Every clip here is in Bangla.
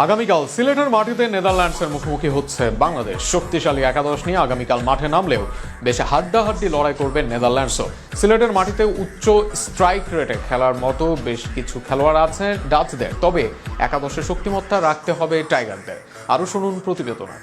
আগামীকাল সিলেটের মাটিতে নেদারল্যান্ডসের মুখোমুখি হচ্ছে বাংলাদেশ। শক্তিশালী একাদশ নিয়ে আগামীকাল মাঠে নামলেও বেশ হাড্ডাহাড্ডি লড়াই করবে নেদারল্যান্ডসও। সিলেটের মাটিতে উচ্চ স্ট্রাইক রেটে খেলার মতো বেশ কিছু খেলোয়াড় আছে ডাচদের, তবে একাদশে শক্তিমত্তা রাখতে হবে টাইগারদের। আরও শুনুন প্রতিবেদনে।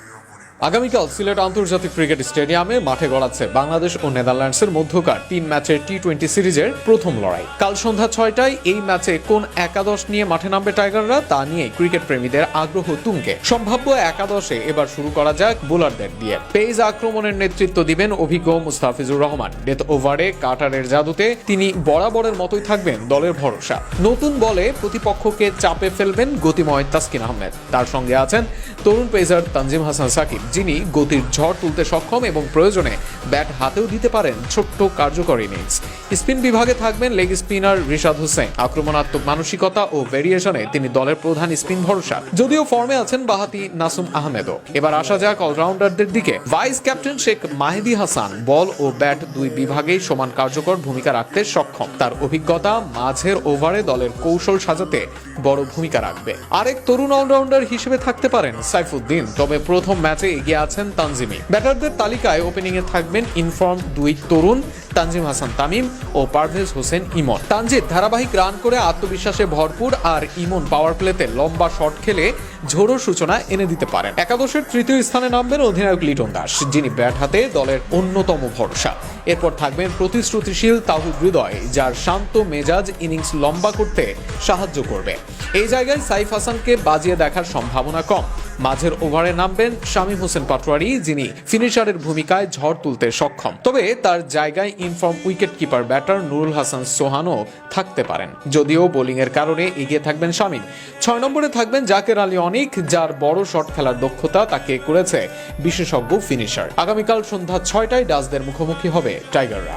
আগামীকাল সিলেট আন্তর্জাতিক ক্রিকেট স্টেডিয়ামে মাঠে গড়াচ্ছে বাংলাদেশ ও নেদারল্যান্ডসের মধ্যকার 3 ম্যাচের টি-20 সিরিজের প্রথম লড়াই। কাল সন্ধ্যা 6টায় এই ম্যাচে কোন একাদশ নিয়ে মাঠে নামবে টাইগাররা তা নিয়ে ক্রিকেট প্রেমীদের আগ্রহ তুঙ্গে। সম্ভাব্য একাদশে এবার শুরু করা যাক বোলারদের দিয়ে। পেস আক্রমণের নেতৃত্ব দিবেন অভিজ্ঞ মুস্তাফিজুর রহমান। ডেথ ওভারে কাটারের জাদুতে তিনি বরাবরের মতোই থাকবেন দলের ভরসা। নতুন বলে প্রতিপক্ষকে চাপে ফেলবেন গতিময় তাসকিন আহমেদ। তার সঙ্গে আছেন তরুণ পেসার তানজিম হাসান সাকিব, যিনি গতির ঝড় তুলতে সক্ষম এবং প্রয়োজনে ব্যাট হাতেও দিতে পারেন ছোট্ট কার্যকরী ইনিংস। স্পিন বিভাগে থাকবেন লেগ স্পিনার রিশাদ হোসেন। আক্রমণাত্মক মানসিকতা ও ভেরিয়েশনে তিনি দলের প্রধান স্পিন ভরসা, যদিও ফর্মে আছেন বাহাতি নাসুম আহমেদও। এবার আসা যাক অলরাউন্ডারদের দিকে। ভাইস ক্যাপ্টেন শেখ মাহেদী হাসান বল ও ব্যাট দুই বিভাগেই সমান কার্যকর ভূমিকা রাখতে সক্ষম। তার অভিজ্ঞতা মাঝের ওভারে দলের কৌশল সাজাতে বড় ভূমিকা রাখবে। আরেক তরুণ অলরাউন্ডার হিসেবে থাকতে পারেন সাইফুদ্দিন, তবে প্রথম ম্যাচে এগিয়ে আছেন তানজিমি। ব্যাটারদের তালিকায় ওপেনিংয়ে থাকবেন ইনফর্ম দুই তরুণ তানজিম হাসান তামিম ও পারভেজ হোসেন ইমন। তানজিদ ধারাবাহিক রান করে আত্মবিশ্বাসে ভরপুর, আর ইমন পাওয়ার প্লেতে লম্বা শট খেলে ঝোড়ো সূচনা এনে দিতে পারেন। একাদশের তৃতীয় স্থানে নামবেন অধিনায়ক লিটন দাস, যিনি ব্যাট হাতে দলের অন্যতম ভরসা। এরপর থাকবেন প্রতিশ্রুতিশীল তাওহিদ হৃদয়, যার শান্ত মেজাজ ইনিংস লম্বা করতে সাহায্য করবে। এই জায়গায় সাইফ হাসানকে বাজিয়ে দেখার সম্ভাবনা কম। মাঝের ওভারে নামবেন শামীম হোসেন পাটোয়ারি, যিনি ফিনিশারের ভূমিকায় ঝড় তুলতে সক্ষম। তবে তার জায়গায় in form wicket keeper batter Nurul Hasan সোহানও থাকতে পারেন, যদিও বোলিং এর কারণে এগিয়ে থাকবেন শামীম। 6 নম্বরে থাকবেন জাকের আলী অনিক, যার বড় শট খেলার দক্ষতা তাকে করেছে বিশেষজ্ঞ ফিনিশার। আগামীকাল সন্ধ্যা 6টায় ডাচদের মুখোমুখি হবে টাইগাররা।